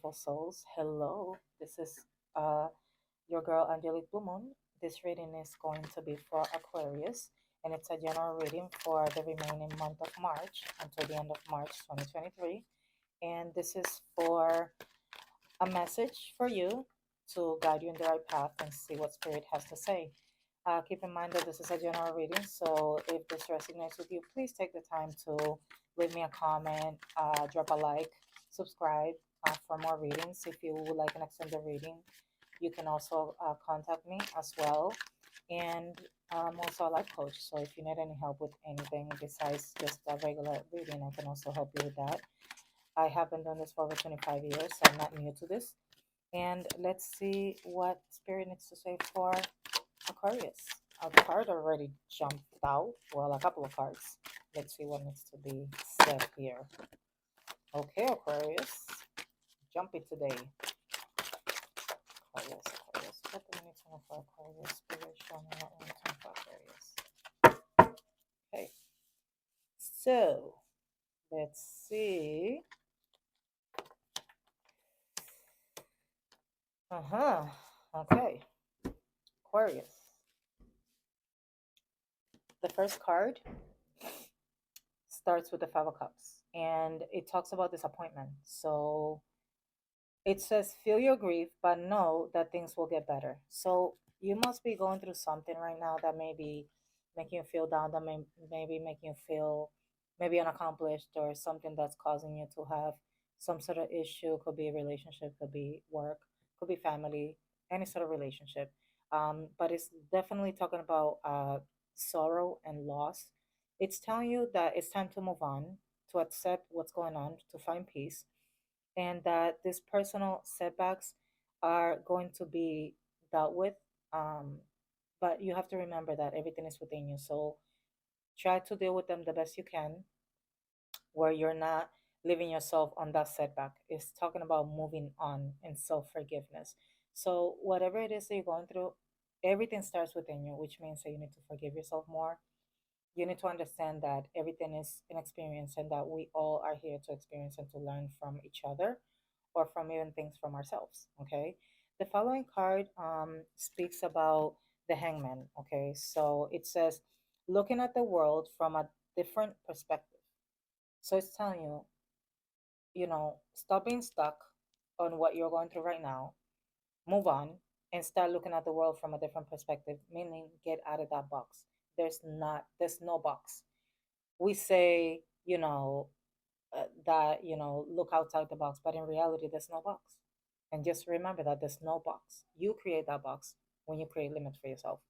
beautiful souls. Hello, this is uh, your girl Angelique Blue Moon. This reading is going to be for Aquarius, and it's a general reading for the remaining month of March until the end of March 2023. And this is for a message for you to guide you in the right path and see what Spirit has to say. Keep in mind that this is a general reading, so if this resonates with you, please take the time to leave me a comment, drop a like, subscribe for more readings. If you would like an extended reading, you can also contact me as well. And I'm also a life coach, so if you need any help with anything besides just a regular reading, I can also help you with that. I have been doing this for over 25 years, so I'm not new to this. And let's see what Spirit needs to say for Aquarius. A card already jumped out. Well, a couple of cards. Let's see what needs to be said here. Okay, Aquarius. Jumpy today. Aquarius, Aquarius. What do we need to know for Aquarius? Spirit, show me what we need to know for Aquarius. Okay. So, let's see. Okay. Aquarius. The first card starts with the Five of Cups, and it talks about disappointment. So it says, feel your grief, but know that things will get better. So you must be going through something right now that may be making you feel down, that maybe making you feel maybe unaccomplished, or something that's causing you to have some sort of issue. Could be a relationship, could be work, could be family, any sort of relationship. But it's definitely talking about sorrow and loss. It's telling you that it's time to move on, to accept what's going on, to find peace, and that these personal setbacks are going to be dealt with. Um, but you have to remember that everything is within you. So try to deal with them the best you can, where you're not leaving yourself on that setback. It's talking about moving on and self forgiveness. So, whatever it is that you're going through, everything starts within you, which means that you need to forgive yourself more. You need to understand that everything is an experience, and that we all are here to experience and to learn from each other, or from even things from ourselves. Okay. The following card speaks about the hangman. Okay. So it says, looking at the world from a different perspective. So it's telling you, stop being stuck on what you're going through right now, move on, and start looking at the world from a different perspective, meaning get out of that box. There's no box. We say, that, look outside the box, but in reality, there's no box. And just remember that there's no box. You create that box when you create limits for yourself.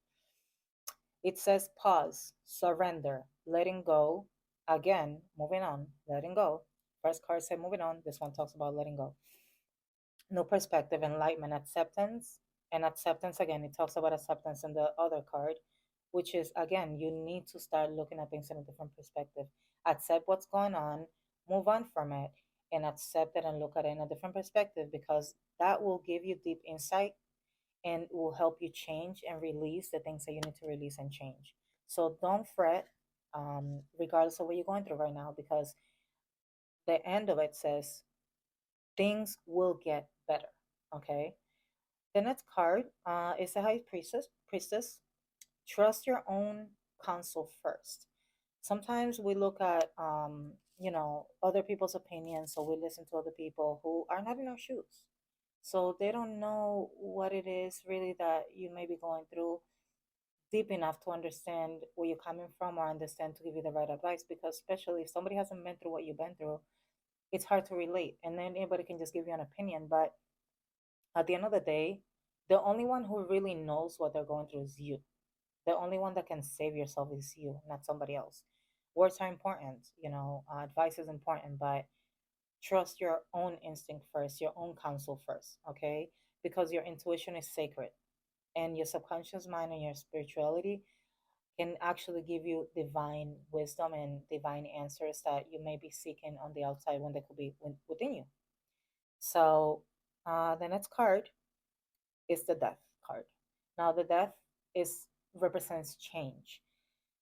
It says pause, surrender, letting go. Again, moving on, letting go. First card said moving on. This one talks about letting go. No perspective, enlightenment, acceptance. And acceptance, again, it talks about acceptance in the other card, which is, again, you need to start looking at things in a different perspective. Accept what's going on, move on from it, and accept it and look at it in a different perspective, because that will give you deep insight and will help you change and release the things that you need to release and change. So don't fret, regardless of what you're going through right now, because the end of it says things will get better. Okay. The next card is the High Priestess. Priestess. Trust your own counsel first. Sometimes we look at other people's opinions, so we listen to other people who are not in our shoes. So they don't know what it is really that you may be going through deep enough to understand where you're coming from, or understand to give you the right advice. Because especially if somebody hasn't been through what you've been through, it's hard to relate. And then anybody can just give you an opinion. But at the end of the day, the only one who really knows what they're going through is you. The only one that can save yourself is you, not somebody else. Words are important, advice is important, but trust your own instinct first, your own counsel first, okay? Because your intuition is sacred, and your subconscious mind and your spirituality can actually give you divine wisdom and divine answers that you may be seeking on the outside when they could be within you. So, the next card is the Death card. Now, the Death is represents change.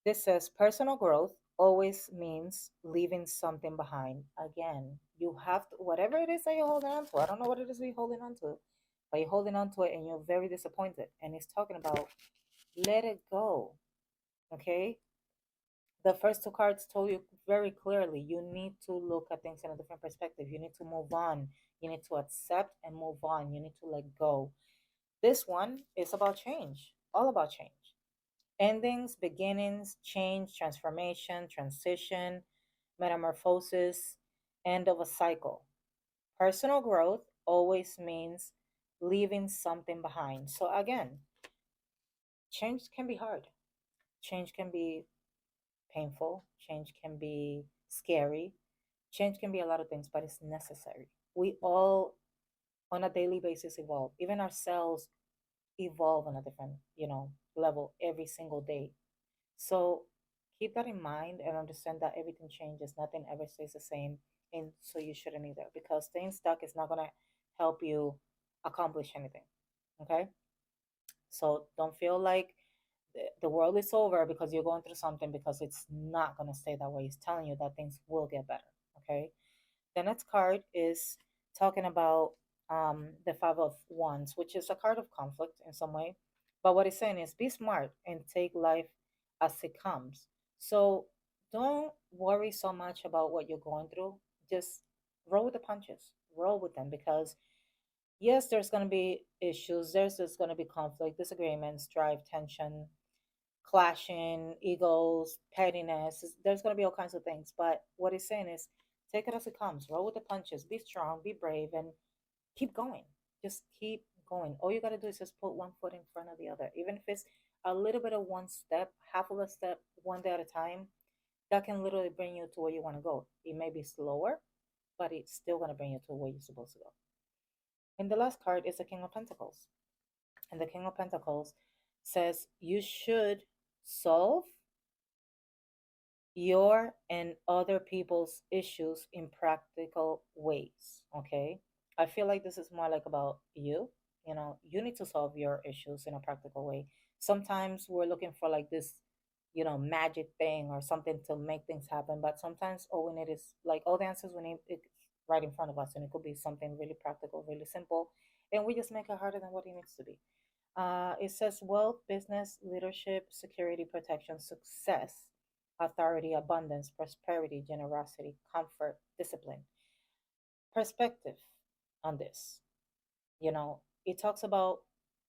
This says personal growth, always means leaving something behind. Again, you have to, whatever it is that you're holding on to, I don't know what it is that you're holding on to, but you're holding on to it and you're very disappointed. And it's talking about let it go. Okay. The first two cards told you very clearly you need to look at things in a different perspective. You need to move on. You need to accept and move on. You need to let go. This one is about change, all about change. Endings, beginnings, change, transformation, transition, metamorphosis, end of a cycle. Personal growth always means leaving something behind. So, again, change can be hard, change can be painful, change can be scary, change can be a lot of things, but it's necessary. We all, on a daily basis, evolve. Even ourselves evolve on a different, level every single day. So keep that in mind and understand that everything changes. Nothing ever stays the same. And so you shouldn't either, because staying stuck is not going to help you accomplish anything. Okay. So don't feel like the world is over because you're going through something, because it's not going to stay that way. It's telling you that things will get better. Okay. The next card is talking about the Five of Wands, which is a card of conflict in some way. But what it's saying is be smart and take life as it comes. So don't worry so much about what you're going through. Just roll with the punches, roll with them, because yes, there's going to be issues, there's going to be conflict, disagreements, strife, tension, clashing, egos, pettiness. There's going to be all kinds of things. But what he's saying is take it as it comes, roll with the punches, be strong, be brave, and keep going. Just keep going. All you got to do is just put one foot in front of the other. Even if it's a little bit of one step, half of a step, one day at a time, that can literally bring you to where you want to go. It may be slower, but it's still going to bring you to where you're supposed to go. And the last card is the King of Pentacles. And the King of Pentacles says you should solve your and other people's issues in practical ways. Okay. I feel like this is more like about you. You need to solve your issues in a practical way. Sometimes we're looking for like this, magic thing or something to make things happen. But sometimes all we need is like all the answers we need it right in front of us. And it could be something really practical, really simple. And we just make it harder than what it needs to be. It says wealth, business, leadership, security, protection, success, authority, abundance, prosperity, generosity, comfort, discipline. Perspective on this. It talks about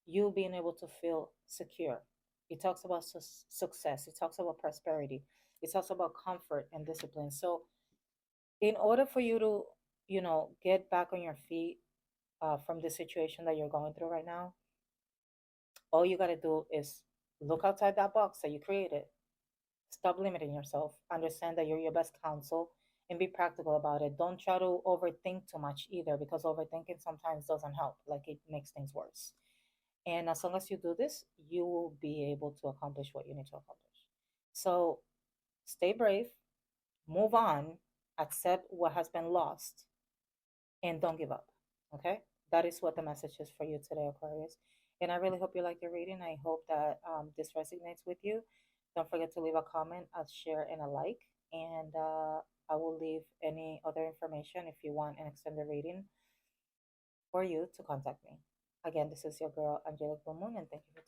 you being able to feel secure. It talks about success. It talks about prosperity. It talks about comfort and discipline. So, in order for you to, get back on your feet from the situation that you're going through right now, all you got to do is look outside that box that you created. Stop limiting yourself. Understand that you're your best counsel and be practical about it. Don't try to overthink too much either, because overthinking sometimes doesn't help. Like it makes things worse. And as long as you do this, you will be able to accomplish what you need to accomplish. So stay brave, move on, accept what has been lost, and don't give up. Okay? That is what the message is for you today, Aquarius. And I really hope you like your reading. I hope that this resonates with you. Don't forget to leave a comment, a share, and a like. And I will leave any other information if you want an extended reading for you to contact me. Again, this is your girl, Angelic Blue Moon, and thank you for